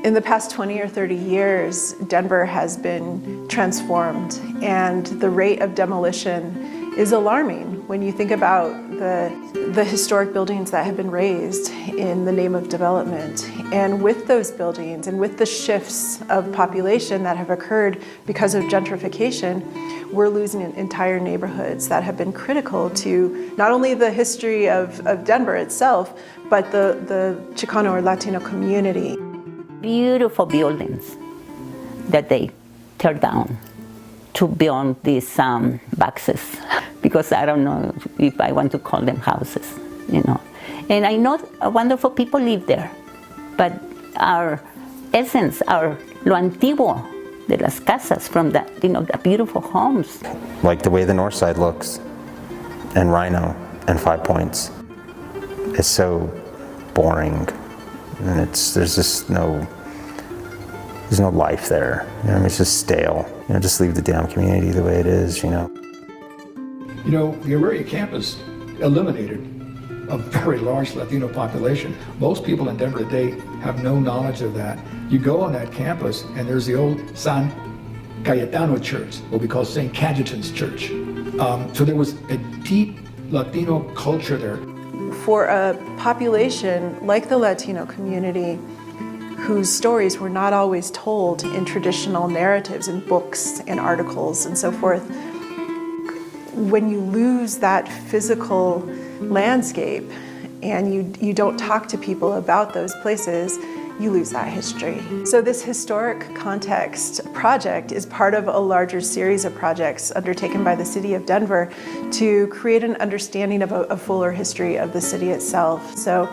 In the past 20 or 30 years, Denver has been transformed, and the rate of demolition is alarming when you think about the historic buildings that have been raised in the name of development. And with those buildings and with the shifts of population that have occurred because of gentrification, we're losing entire neighborhoods that have been critical to not only the history of Denver itself, but the Chicano or Latino community. Beautiful buildings that they tear down to build these boxes, because I don't know if I want to call them houses, you know. And I know wonderful people live there, but our essence, lo antiguo de las casas, from the, you know, the beautiful homes. Like the way the north side looks, and Rhino, and Five Points. It's so boring, and there's no life there. You know, it's just stale. You know, just leave the damn community the way it is, you know. You know, the Auraria campus eliminated a very large Latino population. Most people in Denver today have no knowledge of that. You go on that campus and there's the old San Cayetano Church, what we call St. Cajetan's Church. So there was a deep Latino culture there. For a population like the Latino community, whose stories were not always told in traditional narratives and books and articles and so forth, when you lose that physical landscape and you don't talk to people about those places, you lose that history. So this historic context project is part of a larger series of projects undertaken by the City of Denver to create an understanding of a fuller history of the city itself. So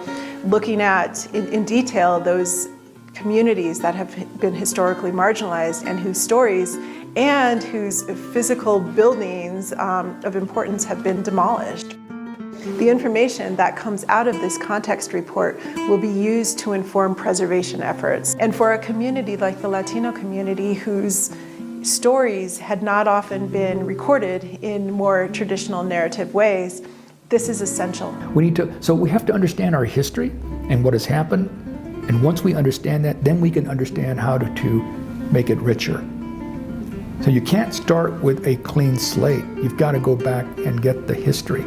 looking at in detail those communities that have been historically marginalized and whose stories and whose physical buildings of importance have been demolished. The information that comes out of this context report will be used to inform preservation efforts. And for a community like the Latino community, whose stories had not often been recorded in more traditional narrative ways, this is essential. So we have to understand our history and what has happened. And once we understand that, then we can understand how to make it richer. So you can't start with a clean slate. You've got to go back and get the history.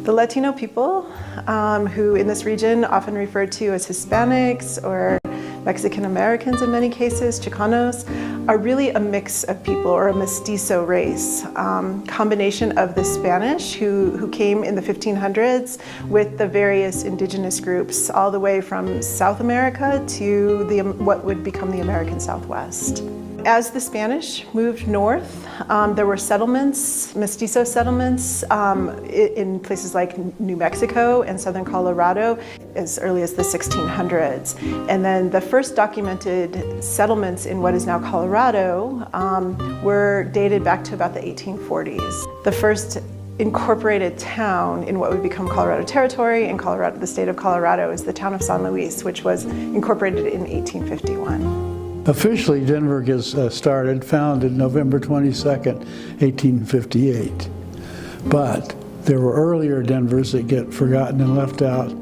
The Latino people, who in this region often referred to as Hispanics or Mexican Americans in many cases, Chicanos, are really a mix of people, or a mestizo race. Combination of the Spanish who came in the 1500s with the various indigenous groups all the way from South America to what would become the American Southwest. As the Spanish moved north, there were settlements, mestizo settlements, in places like New Mexico and southern Colorado as early as the 1600s. And then the first documented settlements in what is now Colorado were dated back to about the 1840s. The first incorporated town in what would become Colorado Territory in Colorado, the state of Colorado, is the town of San Luis, which was incorporated in 1851. Officially, Denver gets founded November 22nd, 1858. But there were earlier Denvers that get forgotten and left out.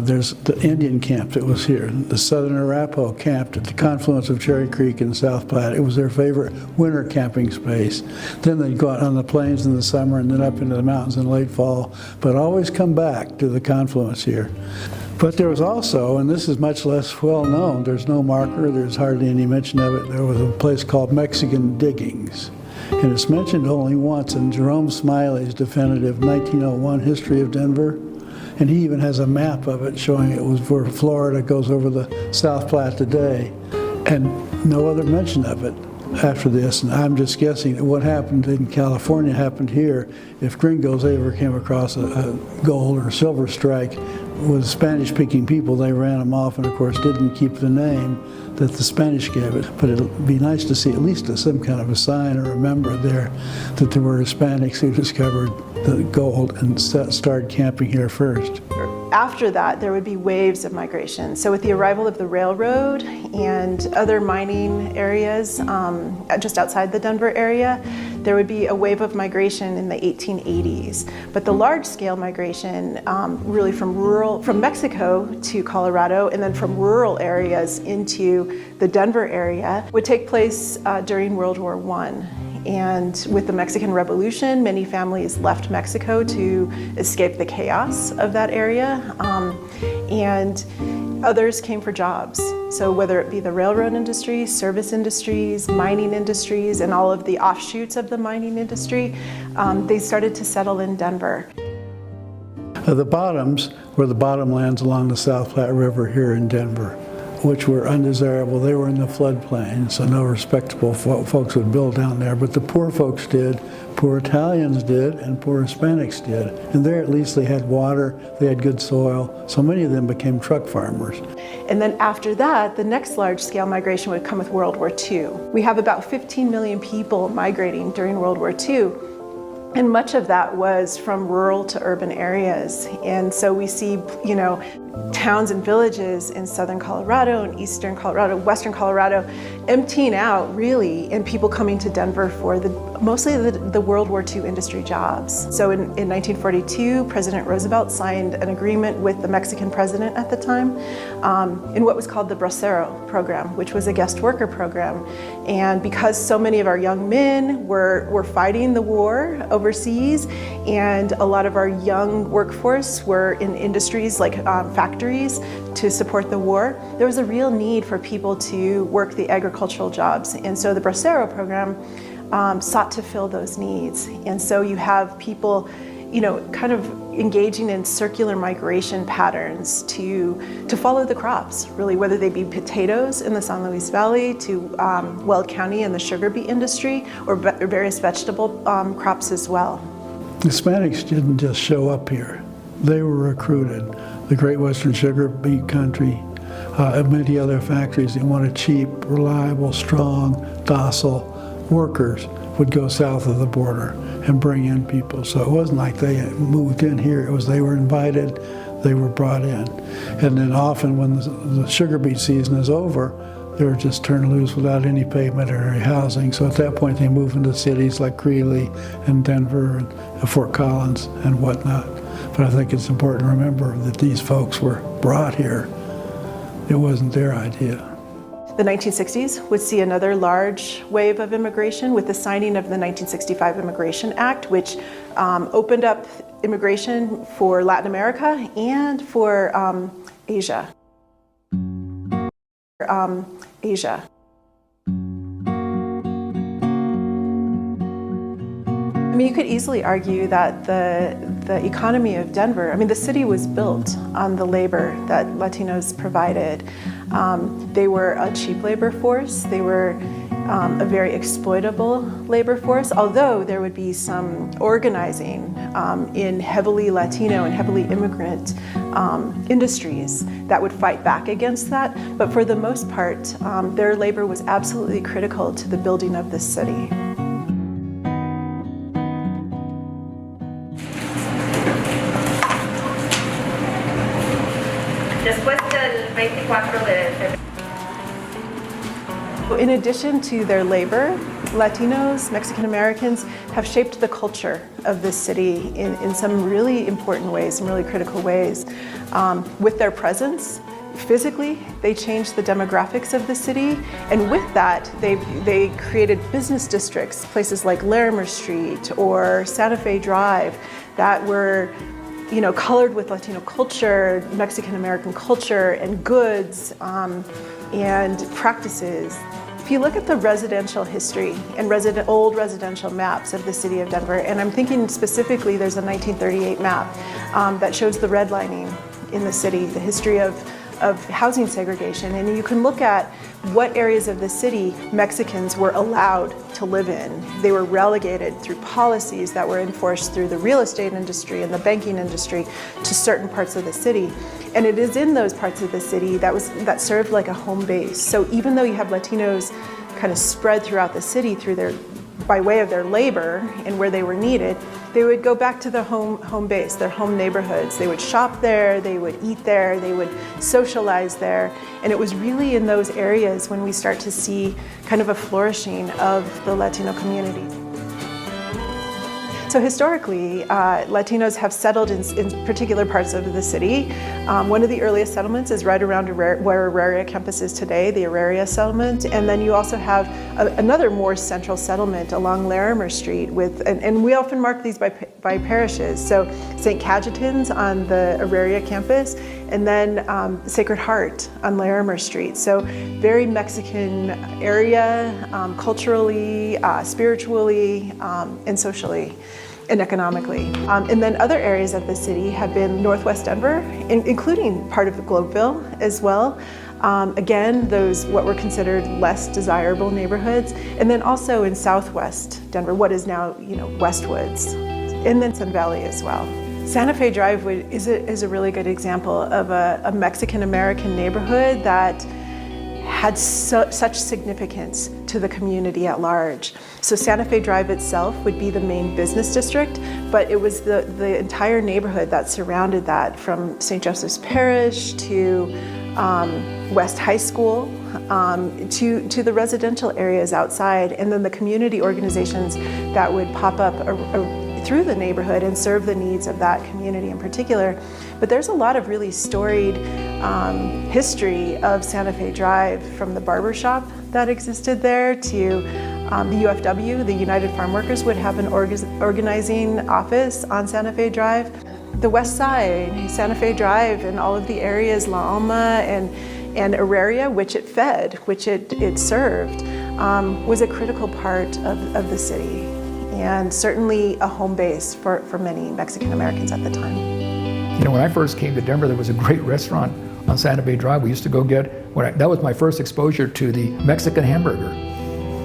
There's the Indian camp that was here, the Southern Arapaho camped at the confluence of Cherry Creek and South Platte. It was their favorite winter camping space. Then they'd go out on the plains in the summer and then up into the mountains in late fall, but always come back to the confluence here. But there was also, and this is much less well known, there's no marker, there's hardly any mention of it, there was a place called Mexican Diggings. And it's mentioned only once in Jerome Smiley's definitive 1901 History of Denver. And he even has a map of it showing it was where Florida goes over the South Platte today. And no other mention of it after this. And I'm just guessing that what happened in California happened here. If gringos ever came across a gold or silver strike with Spanish-speaking people, they ran them off and, of course, didn't keep the name that the Spanish gave it. But it'd be nice to see at least some kind of a sign or a member there that there were Hispanics who discovered the gold and started camping here first. After that, there would be waves of migration. So with the arrival of the railroad and other mining areas just outside the Denver area, there would be a wave of migration in the 1880s. But the large-scale migration, really from Mexico to Colorado, and then from rural areas into the Denver area, would take place during World War I. And with the Mexican Revolution, many families left Mexico to escape the chaos of that area, and others came for jobs. So whether it be the railroad industry, service industries, mining industries, and all of the offshoots of the mining industry, they started to settle in Denver. The bottoms were the bottomlands along the South Platte River here in Denver, which were undesirable. They were in the floodplain, so no respectable folks would build down there. But the poor folks did, poor Italians did, and poor Hispanics did. And there at least they had water, they had good soil, so many of them became truck farmers. And then after that, the next large-scale migration would come with World War II. We have about 15 million people migrating during World War II. And much of that was from rural to urban areas. And so we see, towns and villages in southern Colorado and eastern Colorado, western Colorado, emptying out really, and people coming to Denver for mostly the World War II industry jobs. So in 1942, President Roosevelt signed an agreement with the Mexican president at the time in what was called the Bracero program, which was a guest worker program. And because so many of our young men were fighting the war overseas, and a lot of our young workforce were in industries like factories to support the war, there was a real need for people to work the agricultural jobs. And so the Bracero program sought to fill those needs. And so you have people, kind of engaging in circular migration patterns to follow the crops, really, whether they be potatoes in the San Luis Valley to Weld County in the sugar beet industry, or various vegetable crops as well. Hispanics didn't just show up here. They were recruited. The Great Western Sugar Beet Country, and many other factories that wanted cheap, reliable, strong, docile workers would go south of the border and bring in people. So it wasn't like they moved in here. It was they were invited, they were brought in. And then often when the sugar beet season is over, they were just turned loose without any payment or any housing. So at that point they moved into cities like Greeley and Denver and Fort Collins and whatnot. But I think it's important to remember that these folks were brought here. It wasn't their idea. The 1960s would see another large wave of immigration with the signing of the 1965 Immigration Act, which opened up immigration for Latin America and for Asia. I mean, you could easily argue that the economy of Denver, the city was built on the labor that Latinos provided. They were a cheap labor force. They were a very exploitable labor force, although there would be some organizing in heavily Latino and heavily immigrant industries that would fight back against that. But for the most part, their labor was absolutely critical to the building of this city. Después del 24 de febrero. In addition to their labor, Latinos, Mexican Americans have shaped the culture of this city in some really important ways, some really critical ways. With their presence, physically, they changed the demographics of the city, and with that, they created business districts, places like Larimer Street or Santa Fe Drive, that were colored with Latino culture, Mexican American culture, and goods and practices. If you look at the residential history and old residential maps of the city of Denver, and I'm thinking specifically there's a 1938 map that shows the redlining in the city, the history of housing segregation, and you can look at what areas of the city Mexicans were allowed to live in. They were relegated through policies that were enforced through the real estate industry and the banking industry to certain parts of the city. And it is in those parts of the city that served like a home base. So even though you have Latinos kind of spread throughout the city by way of their labor and where they were needed, they would go back to their home base, their home neighborhoods. They would shop there, they would eat there, they would socialize there. And it was really in those areas when we start to see kind of a flourishing of the Latino community. So historically, Latinos have settled in particular parts of the city. One of the earliest settlements is right around where Auraria campus is today, the Auraria settlement. And then you also have another more central settlement along Larimer Street and we often mark these by parishes. So St. Cajetan's on the Auraria campus, and then Sacred Heart on Larimer Street. So very Mexican area, culturally, spiritually, and socially and economically. And then other areas of the city have been Northwest Denver, including part of Globeville as well. Again, those what were considered less desirable neighborhoods. And then also in Southwest Denver, what is now, Westwoods, and then Sun Valley as well. Santa Fe Drive is a really good example of a Mexican-American neighborhood that had such significance to the community at large. So Santa Fe Drive itself would be the main business district, but it was the entire neighborhood that surrounded that, from St. Joseph's Parish to West High School, to the residential areas outside, and then the community organizations that would pop up through the neighborhood and serve the needs of that community in particular. But there's a lot of really storied history of Santa Fe Drive, from the barber shop that existed there to the UFW, the United Farm Workers, would have an organizing office on Santa Fe Drive. The West Side, Santa Fe Drive, and all of the areas, La Alma and Auraria, which it fed, which it served, was a critical part of the city, and certainly a home base for many Mexican Americans at the time. When I first came to Denver, there was a great restaurant on Santa Fe Drive. We used to go that was my first exposure to the Mexican hamburger.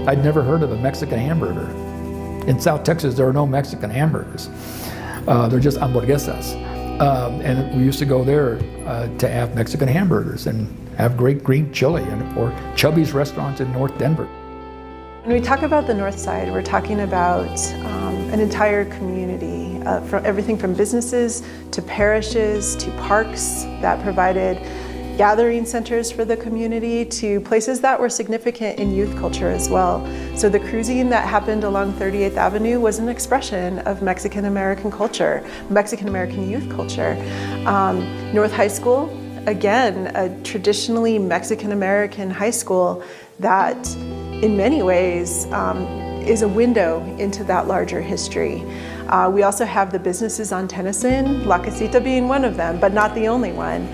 I'd never heard of a Mexican hamburger. In South Texas, there are no Mexican hamburgers. They're just hamburguesas. And we used to go there to have Mexican hamburgers and have great green chili, or Chubby's restaurants in North Denver. When we talk about the North Side, we're talking about an entire community, from everything from businesses to parishes to parks that provided gathering centers for the community, to places that were significant in youth culture as well. So the cruising that happened along 38th Avenue was an expression of Mexican American culture, Mexican American youth culture. North High School, again, a traditionally Mexican American high school that in many ways is a window into that larger history. We also have the businesses on Tennyson, La Casita being one of them, but not the only one,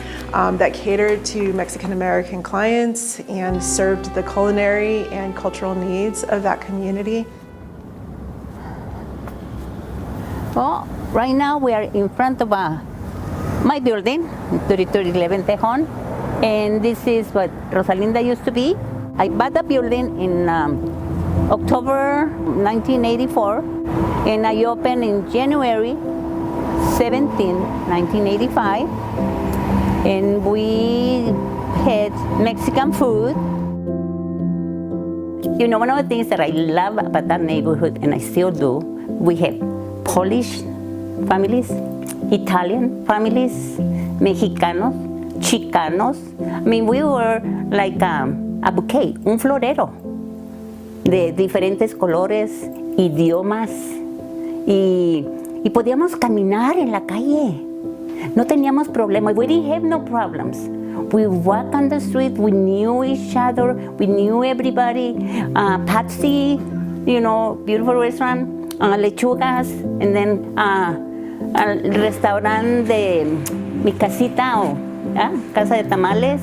that catered to Mexican American clients and served the culinary and cultural needs of that community. Well, right now we are in front of my building, 3311 Tejon, and this is what Rosalinda used to be. I bought the building in October 1984, and I opened in January 17, 1985, and we had Mexican food. One of the things that I love about that neighborhood, and I still do, we have Polish families, Italian families, Mexicanos, Chicanos. We were like a bouquet, un florero, de diferentes colores, idiomas, y podíamos caminar en la calle. No teníamos problemas. We didn't have no problems. We walked on the street, we knew each other, we knew everybody. Patsy, beautiful restaurant, Lechugas, and then al restaurante de Mi Casita, Casa de Tamales,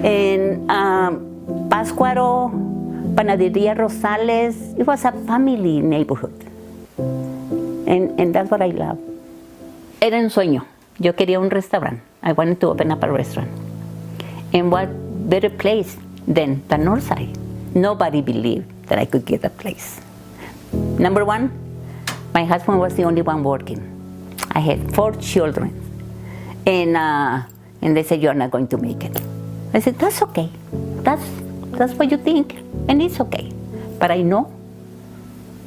and Páscuaro, Panaderia Rosales. It was a family neighborhood. And that's what I love. Era un sueño. Yo quería un restaurant. I wanted to open up a restaurant. And what better place than the north side? Nobody believed that I could get a place. Number one, my husband was the only one working. I had 4 children. And they said, you're not going to make it. I said, that's okay. That's what you think, and it's okay. But I know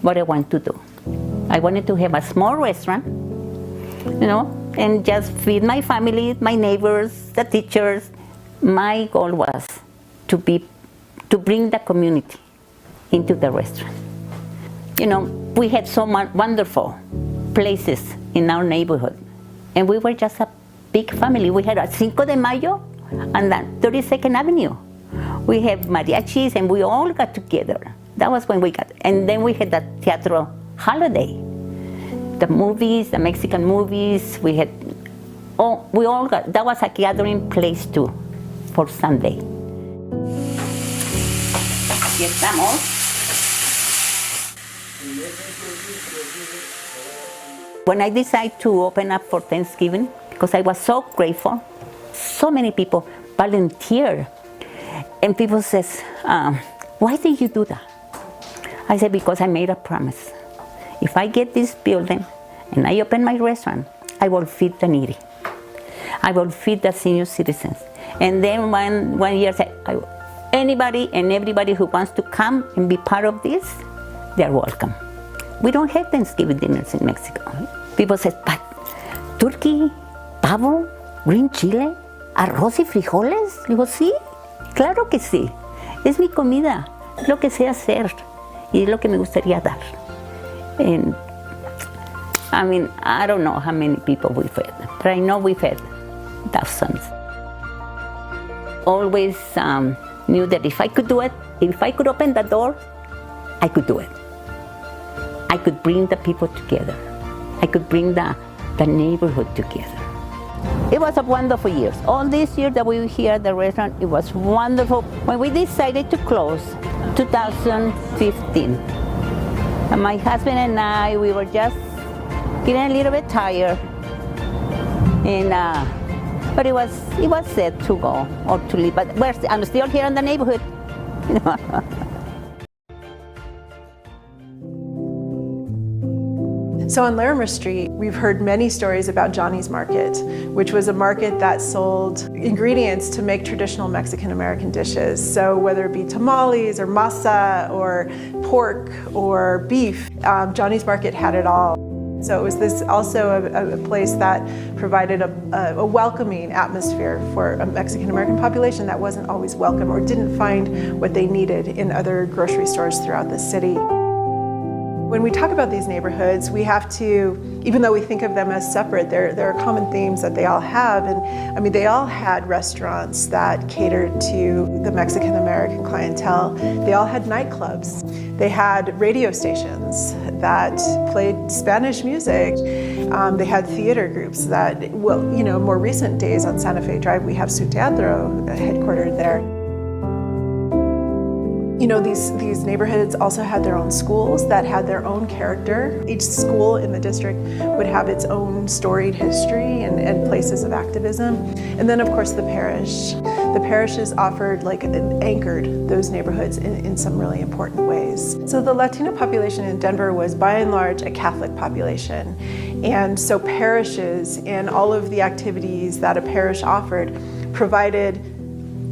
what I want to do. I wanted to have a small restaurant, and just feed my family, my neighbors, the teachers. My goal was to bring the community into the restaurant. We had so much wonderful places in our neighborhood, and we were just a big family. We had a Cinco de Mayo and the 32nd Avenue. We have mariachis, and we all got together. That was when we got, and then we had the teatro holiday. The movies, the Mexican movies, we all got, that was a gathering place too, for Sunday. Aquí estamos. When I decided to open up for Thanksgiving, because I was so grateful, so many people volunteered. And people says, why did you do that? I said, because I made a promise. If I get this building and I open my restaurant, I will feed the needy. I will feed the senior citizens. And then one year, anybody and everybody who wants to come and be part of this, they're welcome. We don't have Thanksgiving dinners in Mexico. People say, but turkey, pavo, green chile, arroz y frijoles. Digo, sí, claro que sí. Es mi comida, lo que sé hacer y es lo que me gustaría dar. And I mean, I don't know how many people we fed, but I know we fed thousands. Always knew that if I could do it, if I could open the door, I could do it. I could bring the people together. I could bring the neighborhood together. It was a wonderful year. All these years that we were here at the restaurant, it was wonderful. When we decided to close, 2015, and my husband and I, we were just getting a little bit tired, and but it was sad to go or to leave. But I'm still here in the neighborhood. So on Larimer Street, we've heard many stories about Johnny's Market, which was a market that sold ingredients to make traditional Mexican-American dishes. So whether it be tamales or masa or pork or beef, Johnny's Market had it all. So it was also a place that provided a welcoming atmosphere for a Mexican-American population that wasn't always welcome or didn't find what they needed in other grocery stores throughout the city. When we talk about these neighborhoods, we have to, even though we think of them as separate, there are common themes that they all have. And I mean, they all had restaurants that catered to the Mexican-American clientele. They all had nightclubs. They had radio stations that played Spanish music. They had theater groups that, more recent days on Santa Fe Drive, we have Su Teatro headquartered there. These neighborhoods also had their own schools that had their own character. Each school in the district would have its own storied history and places of activism. And then, of course, the parish. The parishes anchored those neighborhoods in some really important ways. So the Latino population in Denver was by and large a Catholic population. And so parishes and all of the activities that a parish offered provided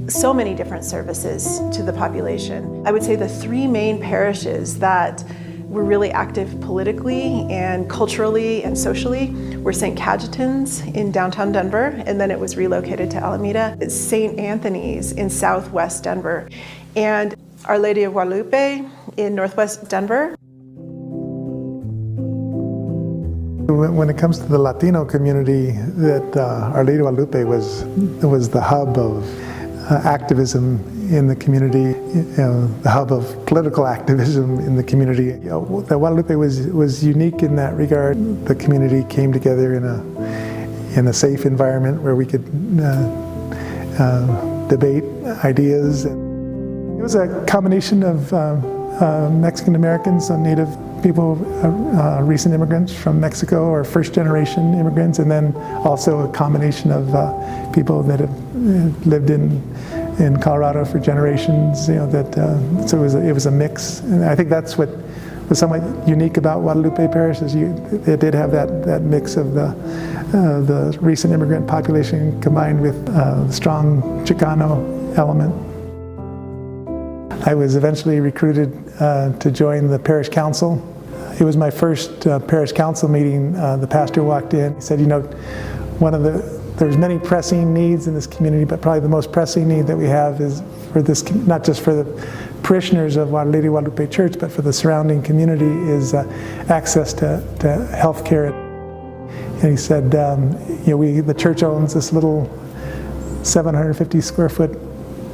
so many different services to the population. I would say the 3 main parishes that were really active politically and culturally and socially were St. Cajetan's in downtown Denver, and then it was relocated to Alameda. It's St. Anthony's in southwest Denver, and Our Lady of Guadalupe in northwest Denver. When it comes to the Latino community, that Our Lady of Guadalupe was the hub of activism in the community, the hub of political activism in the community. The Guadalupe was unique in that regard. The community came together in a safe environment where we could debate ideas. It was a combination of Mexican Americans, Native people, recent immigrants from Mexico or first generation immigrants, and then also a combination of people that have lived in Colorado for generations. You know, that so it was a mix, and I think that's what was somewhat unique about Guadalupe Parish is it did have that mix of the recent immigrant population combined with the strong Chicano element. I was eventually recruited to join the parish council. It was my first parish council meeting. The pastor walked in. He said, you know, there's many pressing needs in this community, but probably the most pressing need that we have is for this, not just for the parishioners of Our Lady Guadalupe Church, but for the surrounding community, is access to health care. And he said, you know, the church owns this little 750 square foot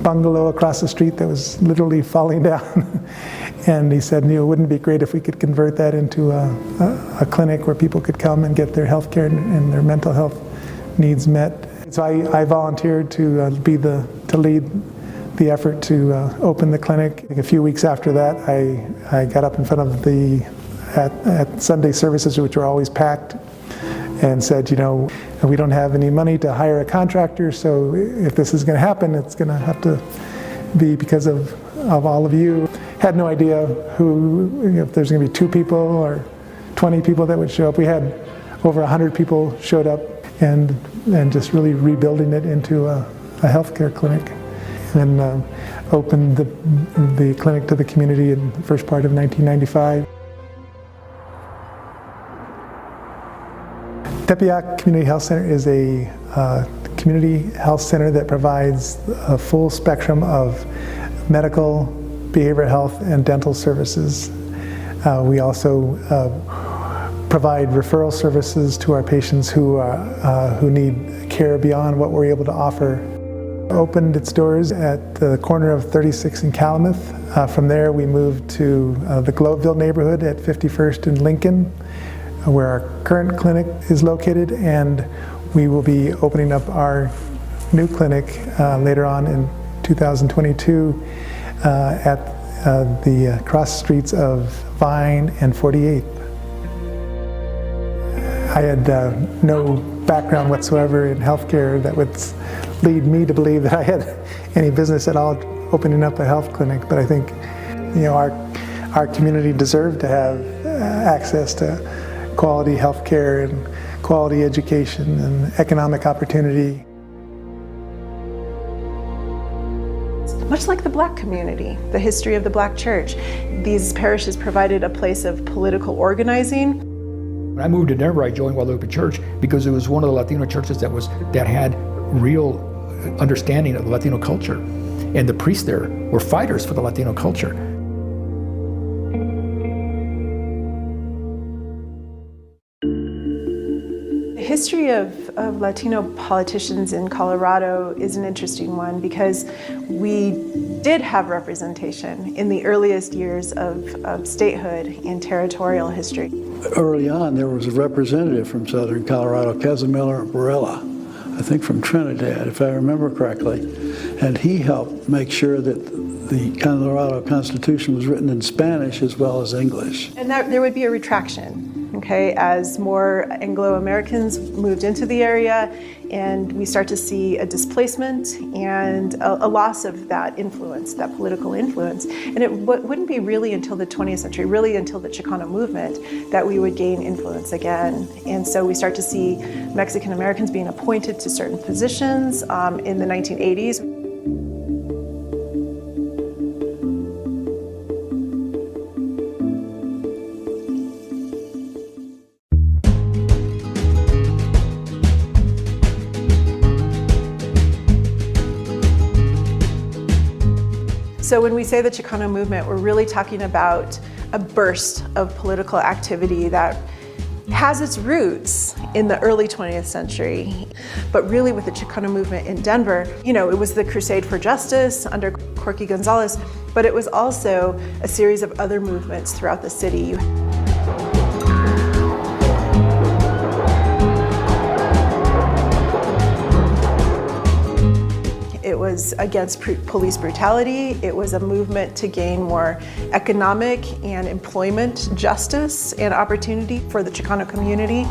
bungalow across the street that was literally falling down. And he said, you know, wouldn't it be great if we could convert that into a clinic where people could come and get their health care and their mental health needs met. So I volunteered to lead the effort to open the clinic. A few weeks after that, I got up in front of at Sunday services, which were always packed, and said, you know, we don't have any money to hire a contractor, so if this is going to happen, it's going to have to be because of all of you. Had no idea if there's going to be 2 people or 20 people that would show up. We had over 100 people showed up, and just really rebuilding it into a healthcare clinic, and opened the clinic to the community in the first part of 1995. Tepeyac Community Health Center is a community health center that provides a full spectrum of medical, behavioral health, and dental services. We also provide referral services to our patients who need care beyond what we're able to offer. Opened its doors at the corner of 36 and Calumet. From there we moved to the Gloveville neighborhood at 51st and Lincoln, where our current clinic is located, and we will be opening up our new clinic later on in 2022 at the cross streets of Vine and 48th. I had no background whatsoever in healthcare that would lead me to believe that I had any business at all opening up a health clinic, but I think, you know, our community deserved to have access to quality health care and quality education and economic opportunity. Much like the Black community, the history of the Black church, these parishes provided a place of political organizing. When I moved to Denver, I joined Guadalupe Church because it was one of the Latino churches that had real understanding of the Latino culture, and the priests there were fighters for the Latino culture. The history of Latino politicians in Colorado is an interesting one because we did have representation in the earliest years of statehood and territorial history. Early on, there was a representative from southern Colorado, Casimiro Varela, I think from Trinidad, if I remember correctly, and he helped make sure that the Colorado Constitution was written in Spanish as well as English. And that there would be a retraction, okay, as more Anglo-Americans moved into the area, and we start to see a displacement and a loss of that influence, that political influence. And it wouldn't be really until the 20th century, really until the Chicano movement, that we would gain influence again. And so we start to see Mexican Americans being appointed to certain positions in the 1980s. So when we say the Chicano movement, we're really talking about a burst of political activity that has its roots in the early 20th century. But really with the Chicano movement in Denver, you know, it was the Crusade for Justice under Corky Gonzalez, but it was also a series of other movements throughout the city. It was was against police brutality. It was a movement to gain more economic and employment justice and opportunity for the Chicano community.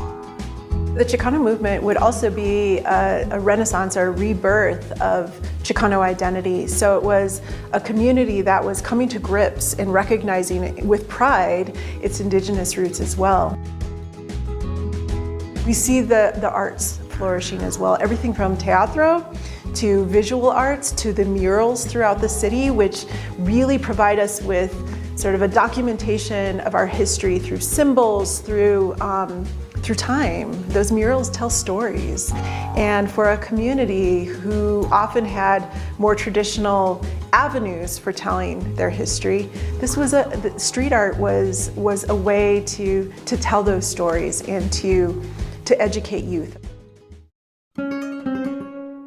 The Chicano movement would also be a renaissance or a rebirth of Chicano identity. So it was a community that was coming to grips and recognizing with pride its indigenous roots as well. We see the arts flourishing as well. Everything from teatro to visual arts to the murals throughout the city, which really provide us with sort of a documentation of our history through symbols, through time. Those murals tell stories. And for a community who often had more traditional avenues for telling their history, the street art was a way to tell those stories and to educate youth.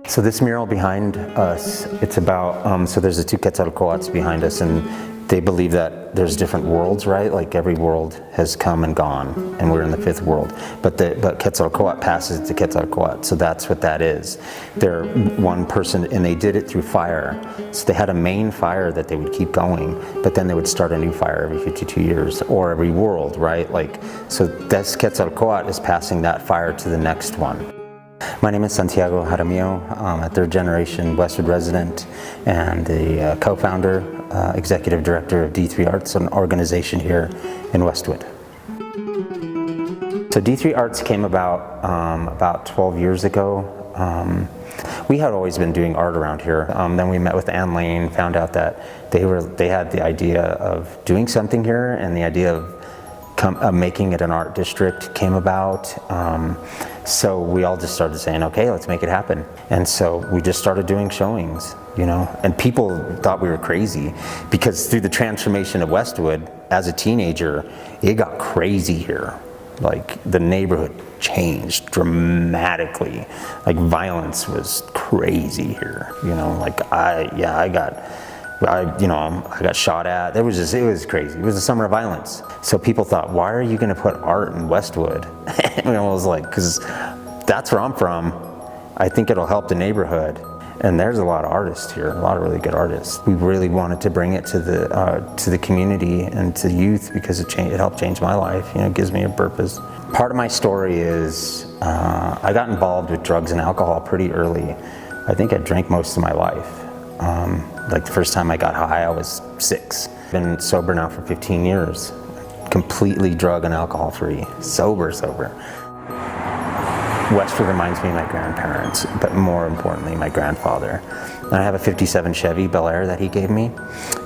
So this mural behind us, it's about, so there's the two Quetzalcoatl's behind us, and they believe that there's different worlds, right? Like every world has come and gone, and we're in the fifth world. But Quetzalcoatl passes to Quetzalcoatl, so that's what that is. They're one person, and they did it through fire. So they had a main fire that they would keep going, but then they would start a new fire every 52 years, or every world, right? Like, so this Quetzalcoatl is passing that fire to the next one. My name is Santiago Jaramillo. I'm a third-generation Westwood resident and the co-founder, executive director of D3 Arts, an organization here in Westwood. So D3 Arts came about 12 years ago. We had always been doing art around here. Then we met with Ann Lane, found out that they had the idea of doing something here, and the idea of making it an art district came about. So we all just started saying, okay, let's make it happen. And so we just started doing showings, you know, and people thought we were crazy because through the transformation of Westwood, as a teenager, it got crazy here. Like the neighborhood changed dramatically. Like violence was crazy here, you know, like I got shot at. It was crazy. It was a summer of violence. So people thought, why are you going to put art in Westwood? And I was like, because that's where I'm from. I think it'll help the neighborhood. And there's a lot of artists here, a lot of really good artists. We really wanted to bring it to the community and to youth because it helped change my life. You know, it gives me a purpose. Part of my story is I got involved with drugs and alcohol pretty early. I think I drank most of my life. Like the first time I got high, I was 6. Been sober now for 15 years, completely drug and alcohol free, sober. Westwood reminds me of my grandparents, but more importantly, my grandfather. And I have a 57 Chevy Bel Air that he gave me,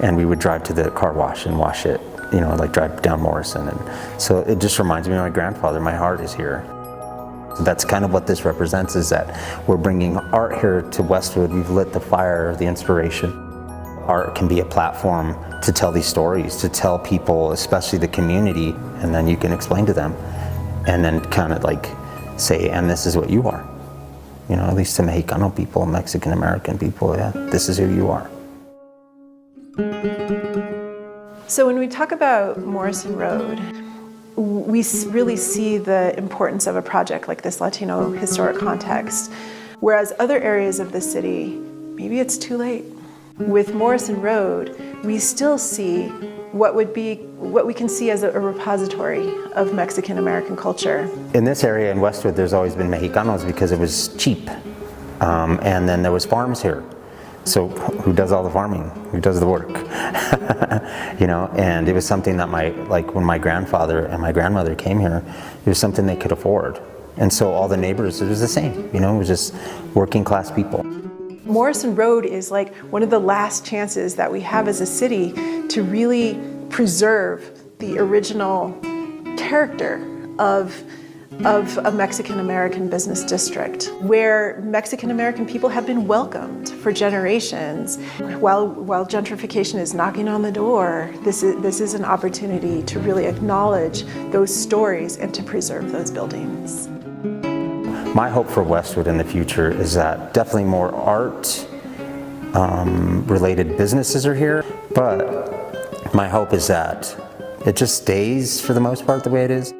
and we would drive to the car wash and wash it, you know, like drive down Morrison. And so it just reminds me of my grandfather. My heart is here. That's kind of what this represents, is that we're bringing art here to Westwood. We've lit the fire of the inspiration. Art can be a platform to tell these stories, to tell people, especially the community, and then you can explain to them, and then kind of like say, and this is what you are. You know, at least to Mexicano people, Mexican American people, yeah, this is who you are. So when we talk about Morrison Road, we really see the importance of a project like this Latino historic context, whereas other areas of the city, maybe it's too late. With Morrison Road, we still see what we can see as a repository of Mexican American culture. In this area in Westwood, there's always been Mexicanos because it was cheap, and then there was farms here. So who does all the farming? Who does the work? You know, and it was something that when my grandfather and my grandmother came here, it was something they could afford. And so all the neighbors, it was the same, you know, it was just working class people. Morrison Road is like one of the last chances that we have as a city to really preserve the original character of a Mexican American business district, where Mexican American people have been welcomed for generations. While gentrification is knocking on the door, this is an opportunity to really acknowledge those stories and to preserve those buildings. My hope for Westwood in the future is that definitely more art related businesses are here, but my hope is that it just stays for the most part the way it is.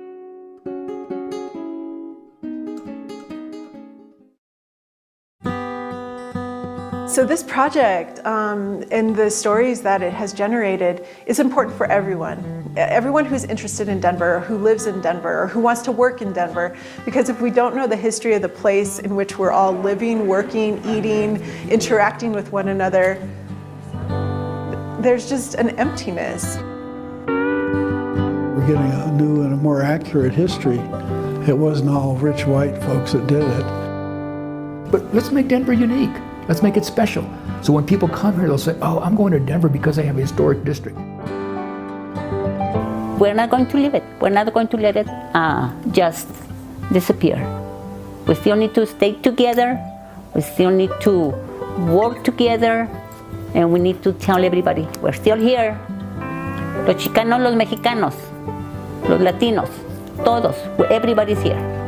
So this project and the stories that it has generated is important for everyone. Everyone who's interested in Denver, or who lives in Denver, or who wants to work in Denver. Because if we don't know the history of the place in which we're all living, working, eating, interacting with one another, there's just an emptiness. We're getting a new and a more accurate history. It wasn't all rich white folks that did it. But let's make Denver unique. Let's make it special. So when people come here, they'll say, oh, I'm going to Denver because they have a historic district. We're not going to leave it. We're not going to let it just disappear. We still need to stay together. We still need to work together. And we need to tell everybody, we're still here. Los Chicanos, los Mexicanos, los Latinos, todos, everybody's here.